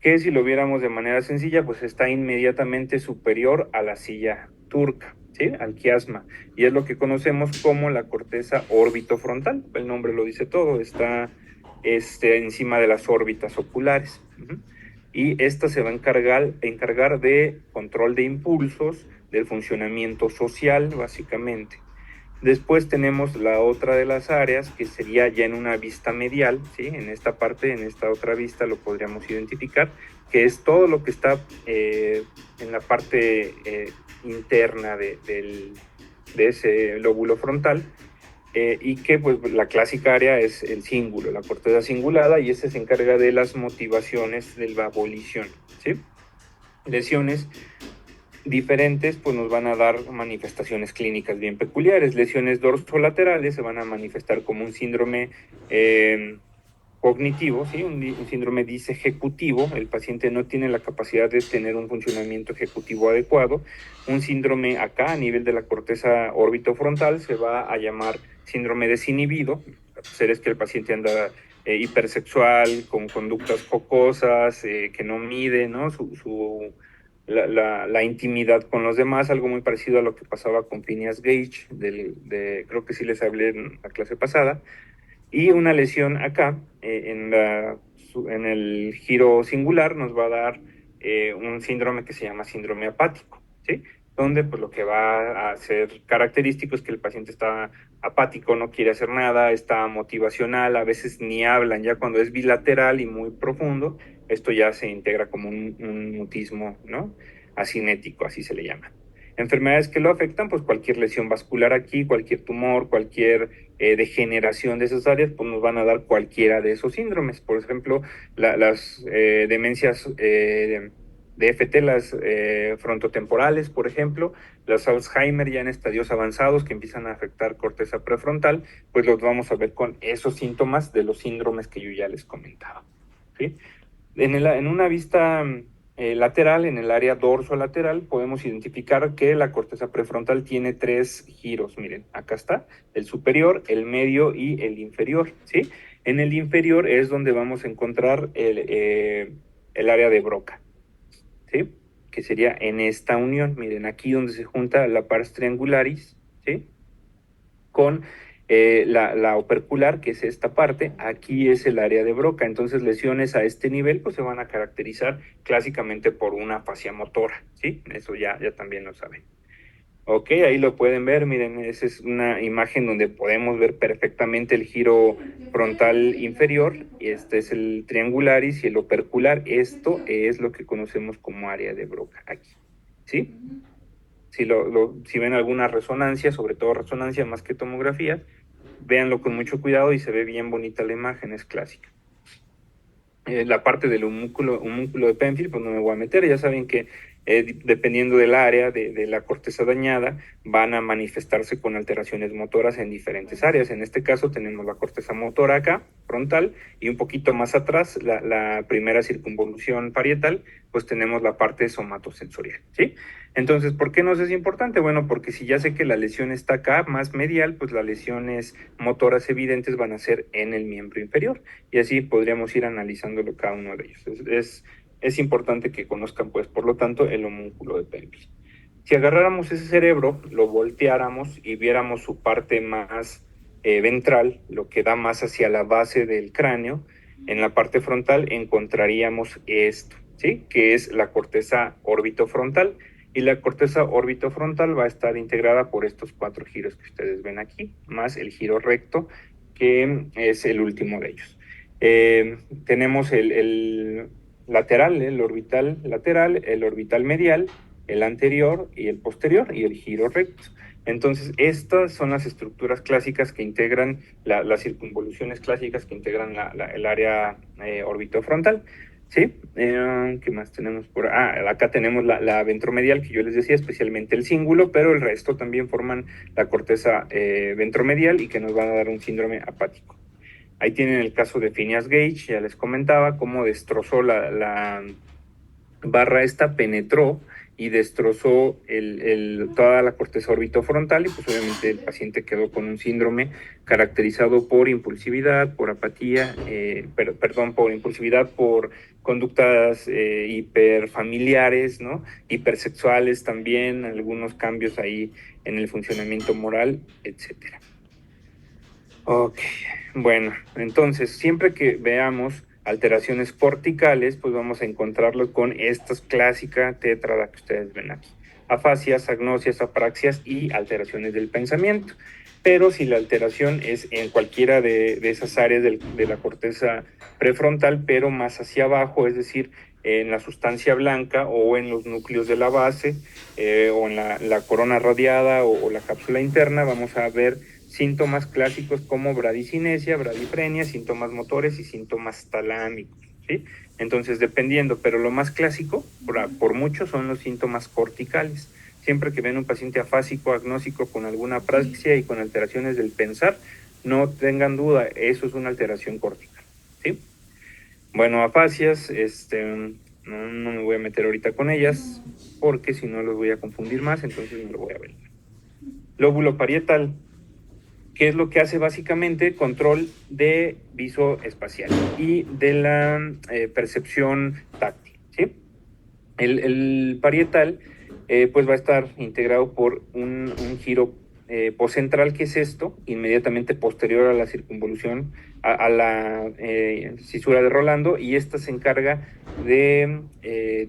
que si lo viéramos de manera sencilla, pues está inmediatamente superior a la silla turca, ¿sí? Al quiasma, y es lo que conocemos como la corteza órbitofrontal, el nombre lo dice todo, está encima de las órbitas oculares. Y esta se va a encargar de control de impulsos, del funcionamiento social, básicamente. Después tenemos la otra de las áreas, que sería ya en una vista medial, ¿sí? En esta parte, en esta otra vista lo podríamos identificar, que es todo lo que está en la parte interna de ese lóbulo frontal, y que pues la clásica área es el cíngulo, la corteza cingulada, y ese se encarga de las motivaciones de la volición, ¿sí? Lesiones diferentes pues nos van a dar manifestaciones clínicas bien peculiares. Lesiones dorsolaterales se van a manifestar como un síndrome cognitivo, ¿sí? Un síndrome disejecutivo, el paciente no tiene la capacidad de tener un funcionamiento ejecutivo adecuado. Un síndrome acá a nivel de la corteza orbitofrontal se va a llamar síndrome desinhibido, es que el paciente anda hipersexual, con conductas jocosas, que no mide, ¿no? La intimidad con los demás, algo muy parecido a lo que pasaba con Phineas Gage, creo que sí les hablé en la clase pasada, y una lesión acá, en el giro singular, nos va a dar un síndrome que se llama síndrome apático, ¿sí? Donde pues lo que va a ser característico es que el paciente está apático, no quiere hacer nada, está motivacional, a veces ni hablan, ya cuando es bilateral y muy profundo, esto ya se integra como un mutismo, ¿no? Asinético, así se le llama. Enfermedades que lo afectan, pues cualquier lesión vascular aquí, cualquier tumor, cualquier degeneración de esas áreas, pues nos van a dar cualquiera de esos síndromes. Por ejemplo, las demencias de FT, las frontotemporales, por ejemplo, los Alzheimer ya en estadios avanzados que empiezan a afectar corteza prefrontal, pues los vamos a ver con esos síntomas de los síndromes que yo ya les comentaba, ¿sí? En una vista lateral, en el área dorsolateral, podemos identificar que la corteza prefrontal tiene 3 giros. Miren, acá está, el superior, el medio y el inferior, ¿sí? En el inferior es donde vamos a encontrar el área de Broca, ¿sí? Que sería en esta unión. Miren, aquí donde se junta la pars triangularis, ¿sí? Con la opercular, que es esta parte, aquí es el área de Broca. Entonces, lesiones a este nivel pues se van a caracterizar clásicamente por una afasia motora, ¿sí? Eso ya también lo saben. Ok, ahí lo pueden ver, miren, esa es una imagen donde podemos ver perfectamente el giro frontal inferior, y este es el triangularis y el opercular. Esto es lo que conocemos como área de Broca aquí, ¿sí? Si ven alguna resonancia, sobre todo resonancia más que tomografía, véanlo con mucho cuidado y se ve bien bonita la imagen, es clásica. La parte del homúnculo de Penfield, pues no me voy a meter, ya saben que dependiendo del área de la corteza dañada, van a manifestarse con alteraciones motoras en diferentes áreas. En este caso tenemos la corteza motora acá, frontal, y un poquito más atrás, la primera circunvolución parietal, pues tenemos la parte somatosensorial, ¿sí? Entonces, ¿por qué nos es importante? Bueno, porque si ya sé que la lesión está acá, más medial, pues las lesiones motoras evidentes van a ser en el miembro inferior, y así podríamos ir analizándolo cada uno de ellos. Es importante que conozcan, pues, por lo tanto, el homúnculo de Penfield. Si agarráramos ese cerebro, lo volteáramos y viéramos su parte más ventral, lo que da más hacia la base del cráneo, en la parte frontal encontraríamos esto, ¿sí? Que es la corteza orbitofrontal. Y la corteza orbitofrontal va a estar integrada por estos 4 giros que ustedes ven aquí, más el giro recto, que es el último de ellos. Tenemos el lateral, el orbital lateral, el orbital medial, el anterior y el posterior, y el giro recto. Entonces, estas son las estructuras clásicas que integran, las circunvoluciones clásicas que integran el área orbitofrontal. ¿Sí? ¿Qué más tenemos por acá tenemos la ventromedial que yo les decía, especialmente el cíngulo, pero el resto también forman la corteza ventromedial y que nos van a dar un síndrome apático. Ahí tienen el caso de Phineas Gage, ya les comentaba cómo destrozó la barra esta, penetró y destrozó toda la corteza orbitofrontal, y pues obviamente el paciente quedó con un síndrome caracterizado por impulsividad, por apatía, por impulsividad, por conductas hiperfamiliares, ¿no? Hipersexuales también, algunos cambios ahí en el funcionamiento moral, etcétera. Ok, bueno, entonces siempre que veamos alteraciones corticales, pues vamos a encontrarlo con esta clásica tétrada que ustedes ven aquí: afasias, agnosias, apraxias y alteraciones del pensamiento. Pero si la alteración es en cualquiera de esas áreas de la corteza prefrontal, pero más hacia abajo, es decir, en la sustancia blanca o en los núcleos de la base, o en la corona radiada o la cápsula interna, vamos a ver síntomas clásicos como bradicinesia, bradifrenia, síntomas motores y síntomas talámicos, ¿sí? Entonces, dependiendo, pero lo más clásico, por mucho, son los síntomas corticales. Siempre que ven un paciente afásico, agnóstico, con alguna apraxia y con alteraciones del pensar, no tengan duda, eso es una alteración cortical, ¿sí? Bueno, afasias, no me voy a meter ahorita con ellas, porque si no los voy a confundir más, entonces me lo voy a ver. Lóbulo parietal, que es lo que hace básicamente control de visoespacial y de la percepción táctil, ¿sí? El parietal pues va a estar integrado por un giro poscentral, que es esto, inmediatamente posterior a la circunvolución, a la cisura de Rolando, y esta se encarga de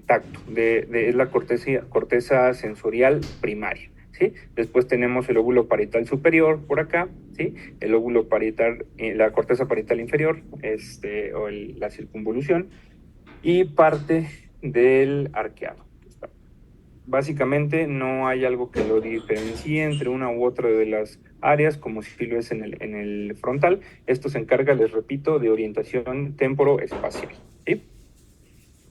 tacto, es la corteza sensorial primaria. ¿Sí? Después tenemos el óvulo parietal superior por acá, ¿sí? El óvulo parietal, la corteza parietal inferior, la circunvolución, y parte del arqueado. Básicamente no hay algo que lo diferencie entre una u otra de las áreas, como si lo es en el frontal. Esto se encarga, les repito, de orientación temporoespacial. ¿Sí?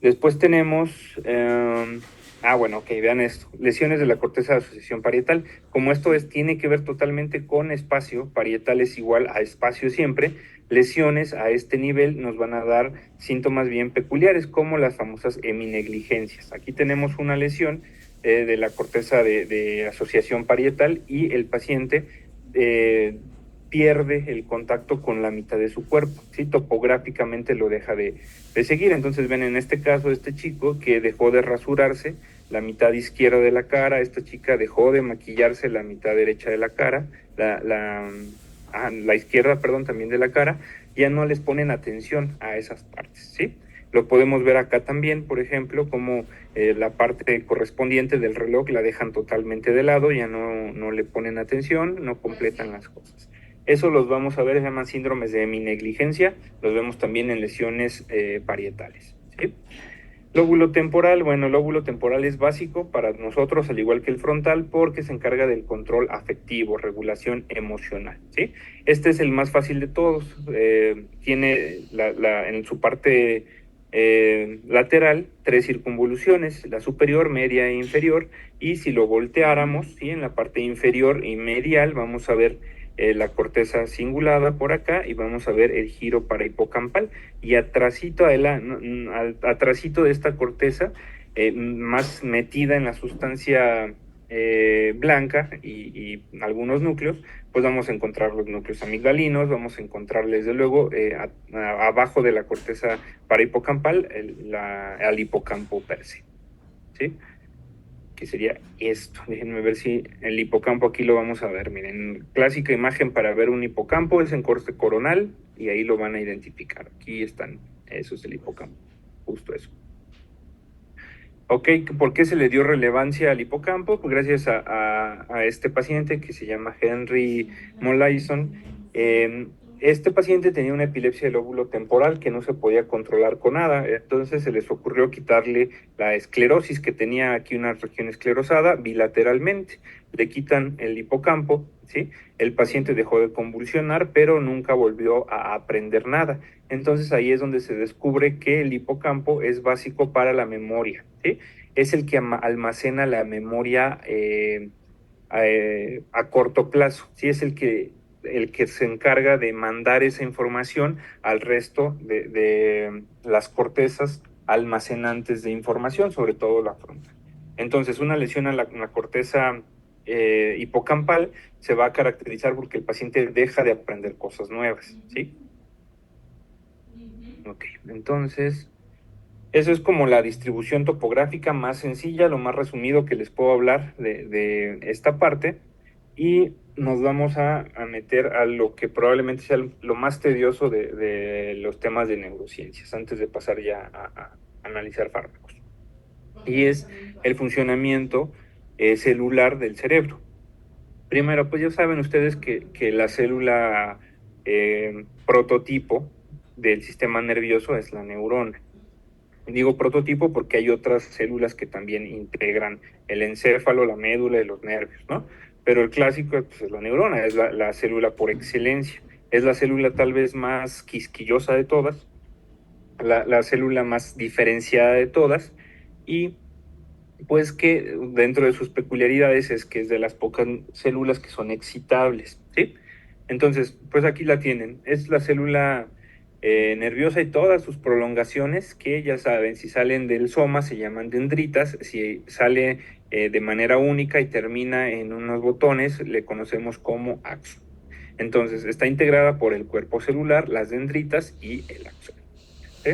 Después tenemos, bueno, ok, vean esto, lesiones de la corteza de asociación parietal. Como esto tiene que ver totalmente con espacio, parietal es igual a espacio siempre, lesiones a este nivel nos van a dar síntomas bien peculiares, como las famosas heminegligencias. Aquí tenemos una lesión de la corteza de asociación parietal, y el paciente pierde el contacto con la mitad de su cuerpo, ¿sí? Topográficamente lo deja de seguir. Entonces ven en este caso este chico que dejó de rasurarse la mitad izquierda de la cara, esta chica dejó de maquillarse la mitad derecha de la cara, la izquierda, perdón, también de la cara, ya no les ponen atención a esas partes, ¿sí? Lo podemos ver acá también, por ejemplo, como la parte correspondiente del reloj la dejan totalmente de lado, ya no le ponen atención, no completan las cosas. Eso los vamos a ver, se llaman síndromes de heminegligencia, los vemos también en lesiones parietales, ¿sí? Lóbulo temporal, bueno, el lóbulo temporal es básico para nosotros, al igual que el frontal, porque se encarga del control afectivo, regulación emocional, ¿sí? Este es el más fácil de todos, tiene en su parte lateral 3 circunvoluciones, la superior, media e inferior, y si lo volteáramos, ¿sí? En la parte inferior y medial vamos a ver la corteza cingulada por acá, y vamos a ver el giro parahipocampal, y atrasito de esta corteza, más metida en la sustancia blanca y algunos núcleos, pues vamos a encontrar los núcleos amigdalinos, vamos a encontrar desde luego abajo de la corteza parahipocampal al hipocampo per se, ¿sí? Que sería esto. Déjenme ver si el hipocampo aquí lo vamos a ver. Miren, clásica imagen para ver un hipocampo es en corte coronal, y ahí lo van a identificar. Aquí están, eso es el hipocampo, justo eso. Ok, ¿por qué se le dio relevancia al hipocampo? Pues gracias a este paciente que se llama Henry Molaison. Este paciente tenía una epilepsia del lóbulo temporal que no se podía controlar con nada, entonces se les ocurrió quitarle la esclerosis, que tenía aquí una región esclerosada bilateralmente. Le quitan el hipocampo, ¿sí? El paciente dejó de convulsionar, pero nunca volvió a aprender nada. Entonces ahí es donde se descubre que el hipocampo es básico para la memoria, ¿sí? Es el que almacena la memoria a corto plazo, ¿sí? Es el que se encarga de mandar esa información al resto de las cortezas almacenantes de información, sobre todo la frontal. Entonces, una lesión a la corteza hipocampal se va a caracterizar porque el paciente deja de aprender cosas nuevas, ¿sí? Ok, entonces, eso es como la distribución topográfica más sencilla, lo más resumido que les puedo hablar de esta parte, y nos vamos a meter a lo que probablemente sea lo más tedioso de los temas de neurociencias, antes de pasar ya a analizar fármacos, y es el funcionamiento celular del cerebro. Primero, pues ya saben ustedes que la célula prototipo del sistema nervioso es la neurona. Digo prototipo porque hay otras células que también integran el encéfalo, la médula y los nervios, ¿no? Pero el clásico, pues, es la neurona, es la célula por excelencia. Es la célula tal vez más quisquillosa de todas, la célula más diferenciada de todas, y pues que dentro de sus peculiaridades es que es de las pocas células que son excitables, ¿sí? Entonces, pues aquí la tienen. Es la célula nerviosa y todas sus prolongaciones, que ya saben, si salen del soma se llaman dendritas, si sale de manera única y termina en unos botones, le conocemos como axón. Entonces, está integrada por el cuerpo celular, las dendritas y el axón. ¿Sí?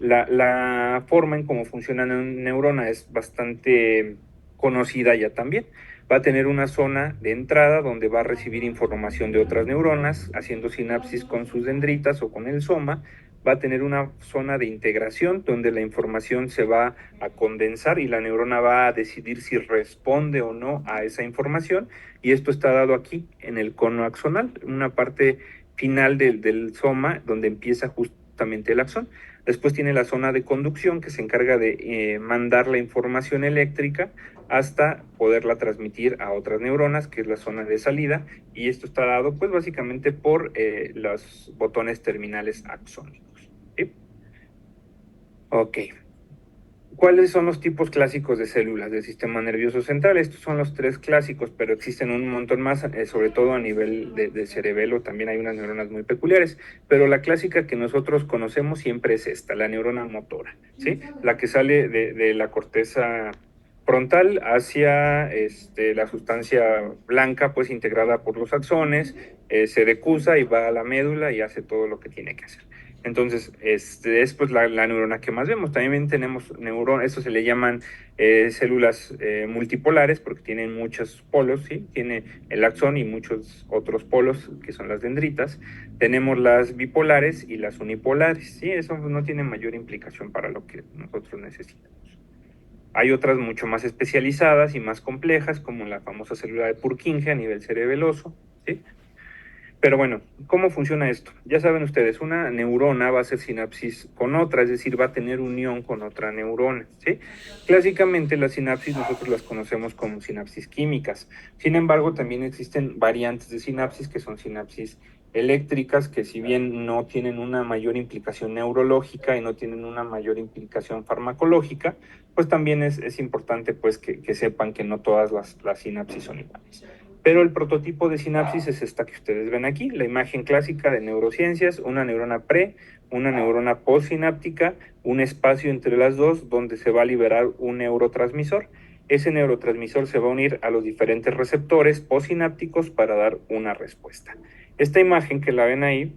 La forma en cómo funciona una neurona es bastante conocida ya también. Va a tener una zona de entrada donde va a recibir información de otras neuronas, haciendo sinapsis con sus dendritas o con el soma. Va a tener una zona de integración donde la información se va a condensar y la neurona va a decidir si responde o no a esa información. Y esto está dado aquí en el cono axonal, una parte final del soma donde empieza justamente el axón. Después tiene la zona de conducción que se encarga de mandar la información eléctrica hasta poderla transmitir a otras neuronas, que es la zona de salida, y esto está dado pues básicamente por los botones terminales axónicos. ¿Sí? Ok. ¿Cuáles son los tipos clásicos de células del sistema nervioso central? Estos son los tres clásicos, pero existen un montón más, sobre todo a nivel de cerebelo, también hay unas neuronas muy peculiares, pero la clásica que nosotros conocemos siempre es esta, la neurona motora, ¿sí? La que sale de la corteza frontal hacia la sustancia blanca, pues integrada por los axones, se decusa y va a la médula y hace todo lo que tiene que hacer. Entonces, es pues la neurona que más vemos. También tenemos neuronas, eso se le llaman células multipolares porque tienen muchos polos, ¿sí? Tiene el axón y muchos otros polos que son las dendritas. Tenemos las bipolares y las unipolares, ¿sí? Eso no tiene mayor implicación para lo que nosotros necesitamos. Hay otras mucho más especializadas y más complejas, como la famosa célula de Purkinje a nivel cerebeloso, ¿sí? Pero bueno, ¿cómo funciona esto? Ya saben ustedes, una neurona va a hacer sinapsis con otra, es decir, va a tener unión con otra neurona, ¿sí? Clásicamente las sinapsis nosotros las conocemos como sinapsis químicas. Sin embargo, también existen variantes de sinapsis que son sinapsis eléctricas, que si bien no tienen una mayor implicación neurológica y no tienen una mayor implicación farmacológica, pues también es importante pues que sepan que no todas las sinapsis son iguales. Pero el prototipo de sinapsis es esta que ustedes ven aquí, la imagen clásica de neurociencias, una neurona pre, una neurona postsináptica, un espacio entre las dos donde se va a liberar un neurotransmisor. Ese neurotransmisor se va a unir a los diferentes receptores postsinápticos para dar una respuesta. Esta imagen que la ven ahí,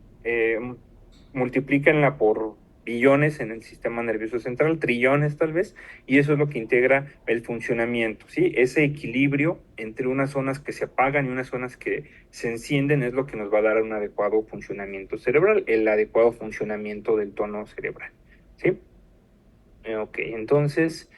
multiplíquenla por billones en el sistema nervioso central, trillones tal vez, y eso es lo que integra el funcionamiento, ¿sí? Ese equilibrio entre unas zonas que se apagan y unas zonas que se encienden es lo que nos va a dar un adecuado funcionamiento cerebral, el adecuado funcionamiento del tono cerebral, ¿sí? Ok, entonces,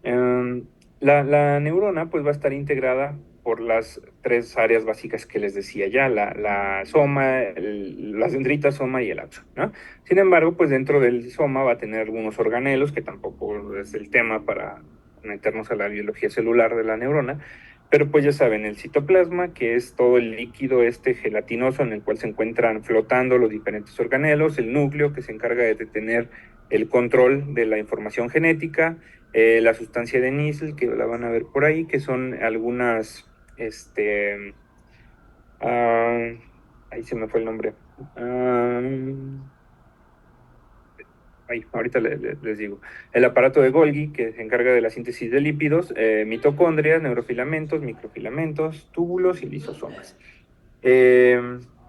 la neurona pues va a estar integrada por las tres áreas básicas que les decía ya, la soma, las dendritas, soma y el axón, ¿no? Sin embargo, pues dentro del soma va a tener algunos organelos, que tampoco es el tema para meternos a la biología celular de la neurona, pero pues ya saben, el citoplasma, que es todo el líquido gelatinoso en el cual se encuentran flotando los diferentes organelos, el núcleo, que se encarga de tener el control de la información genética, la sustancia de Nissl, que la van a ver por ahí, que son algunas, ahí se me fue el nombre. Ahorita les digo. El aparato de Golgi, que se encarga de la síntesis de lípidos, mitocondrias, neurofilamentos, microfilamentos, túbulos y lisosomas.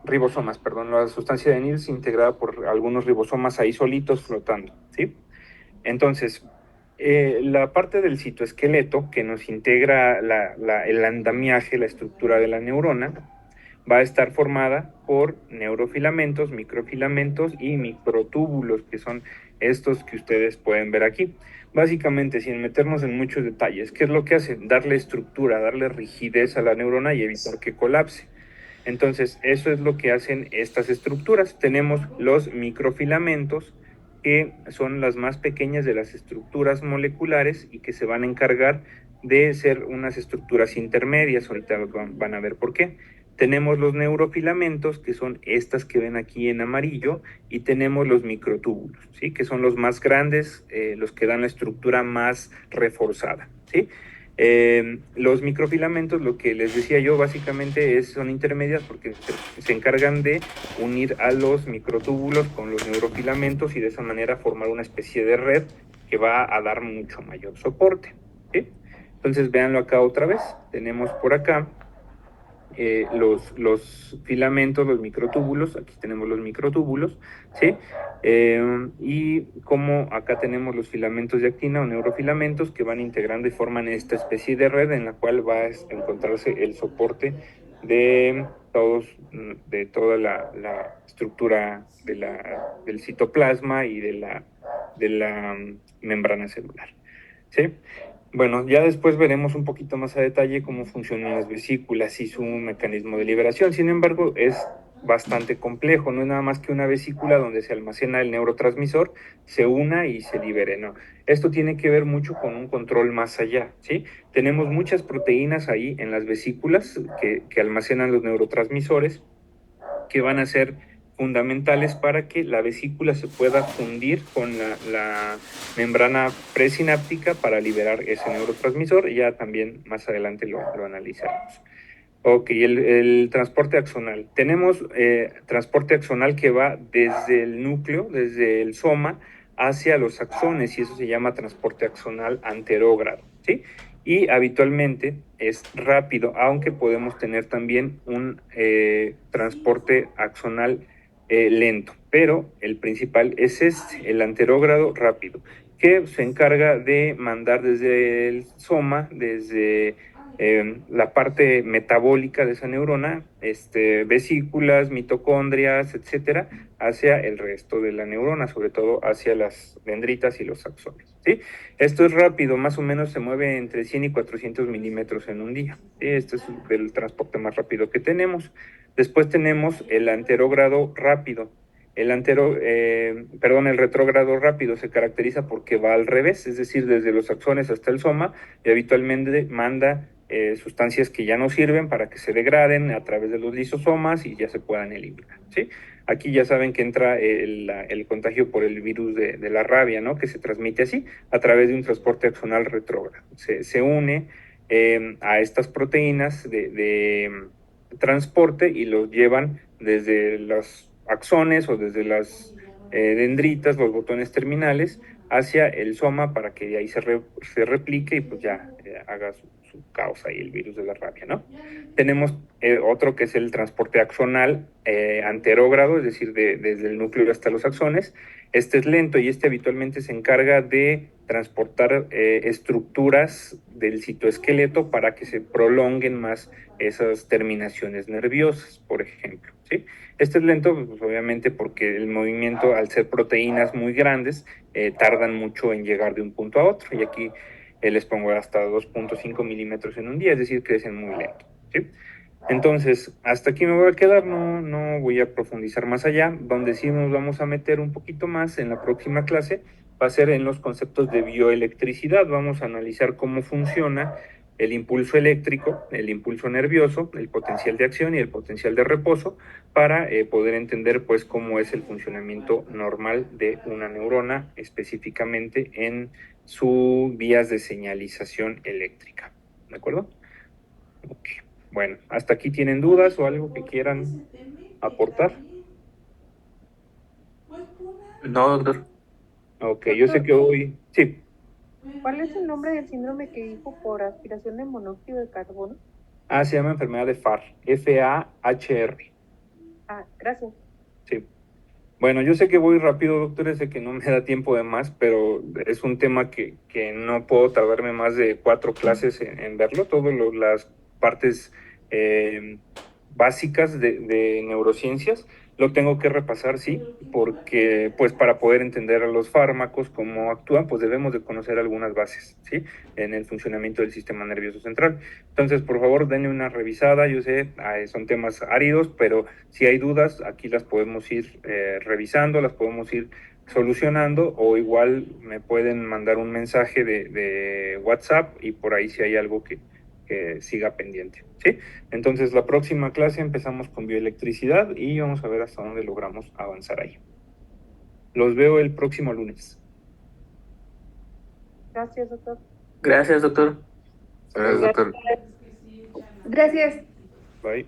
Ribosomas, perdón, la sustancia de Nils integrada por algunos ribosomas ahí solitos flotando, ¿sí? Entonces, la parte del citoesqueleto que nos integra el andamiaje, la estructura de la neurona, va a estar formada por neurofilamentos, microfilamentos y microtúbulos, que son estos que ustedes pueden ver aquí. Básicamente, sin meternos en muchos detalles, ¿qué es lo que hace? Darle estructura, darle rigidez a la neurona y evitar que colapse. Entonces, eso es lo que hacen estas estructuras. Tenemos los microfilamentos, que son las más pequeñas de las estructuras moleculares y que se van a encargar de ser unas estructuras intermedias. Ahorita van a ver por qué. Tenemos los neurofilamentos, que son estas que ven aquí en amarillo, y tenemos los microtúbulos, ¿sí? Que son los más grandes, los que dan la estructura más reforzada, ¿sí? Los microfilamentos, lo que les decía yo, básicamente son intermedias porque se encargan de unir a los microtúbulos con los neurofilamentos y de esa manera formar una especie de red que va a dar mucho mayor soporte, ¿sí? Entonces, véanlo acá otra vez. Tenemos por acá los filamentos, los microtúbulos, aquí tenemos los microtúbulos, ¿sí? Y como acá tenemos los filamentos de actina o neurofilamentos que van integrando y forman esta especie de red en la cual va a encontrarse el soporte de de toda la estructura del citoplasma y de la membrana celular, ¿sí? Bueno, ya después veremos un poquito más a detalle cómo funcionan las vesículas y su mecanismo de liberación. Sin embargo, es bastante complejo, no es nada más que una vesícula donde se almacena el neurotransmisor, se una y se libere, no. Esto tiene que ver mucho con un control más allá, ¿sí? Tenemos muchas proteínas ahí en las vesículas que almacenan los neurotransmisores que van a ser fundamentales para que la vesícula se pueda fundir con la membrana presináptica para liberar ese neurotransmisor. Ya también más adelante lo analizaremos. Ok, el transporte axonal. Tenemos transporte axonal que va desde el núcleo, desde el soma, hacia los axones, y eso se llama transporte axonal anterógrado, ¿sí? Y habitualmente es rápido, aunque podemos tener también un transporte axonal lento, pero el principal es el anterógrado rápido, que se encarga de mandar desde el soma, desde la parte metabólica de esa neurona, vesículas, mitocondrias, etcétera, hacia el resto de la neurona, sobre todo hacia las dendritas y los axones, ¿sí? Esto es rápido, más o menos se mueve entre 100 y 400 milímetros en un día, ¿sí? Este es el transporte más rápido que tenemos. Después tenemos el anterógrado rápido. El retrógrado rápido se caracteriza porque va al revés, es decir, desde los axones hasta el soma, y habitualmente manda sustancias que ya no sirven para que se degraden a través de los lisosomas y ya se puedan eliminar, ¿sí? Aquí ya saben que entra el contagio por el virus de la rabia, ¿no? Que se transmite así, a través de un transporte axonal retrógrado. Se une a estas proteínas de transporte y los llevan desde los axones o desde las dendritas, los botones terminales, hacia el soma para que de ahí se replique y pues ya haga su caos ahí el virus de la rabia, ¿no? Tenemos otro que es el transporte axonal anterógrado, es decir, desde el núcleo hasta los axones. Este es lento y este habitualmente se encarga de transportar estructuras del citoesqueleto para que se prolonguen más esas terminaciones nerviosas, por ejemplo, ¿sí? Este es lento, pues, obviamente, porque el movimiento, al ser proteínas muy grandes, tardan mucho en llegar de un punto a otro. Y aquí les pongo hasta 2.5 milímetros en un día, es decir, crecen muy lento, ¿sí? Entonces, hasta aquí me voy a quedar, no voy a profundizar más allá. Donde sí nos vamos a meter un poquito más en la próxima clase va a ser en los conceptos de bioelectricidad. Vamos a analizar cómo funciona el impulso eléctrico, el impulso nervioso, el potencial de acción y el potencial de reposo para poder entender pues cómo es el funcionamiento normal de una neurona, específicamente en sus vías de señalización eléctrica. ¿De acuerdo? Ok. Bueno, ¿hasta aquí tienen dudas o algo que quieran aportar? No, doctor. Ok, yo sé Doctor, que hoy, sí. ¿cuál es el nombre del síndrome que dijo por aspiración de monóxido de carbono? Se llama enfermedad de FAR, F-A-H-R. Ah, gracias. Sí. Bueno, yo sé que voy rápido, doctores, sé que no me da tiempo de más, pero es un tema que no puedo tardarme más de 4 clases en verlo, todas las partes eh, básicas de neurociencias, lo tengo que repasar, sí, porque pues para poder entender a los fármacos, cómo actúan, pues debemos de conocer algunas bases, ¿sí? En el funcionamiento del sistema nervioso central. Entonces, por favor, denle una revisada, yo sé, son temas áridos, pero si hay dudas, aquí las podemos ir revisando, las podemos ir solucionando, o igual me pueden mandar un mensaje de WhatsApp y por ahí si hay algo que siga pendiente, ¿sí? Entonces, la próxima clase empezamos con bioelectricidad y vamos a ver hasta dónde logramos avanzar ahí. Los veo el próximo lunes. Gracias, doctor. Gracias, doctor. Gracias, doctor. Gracias. Bye.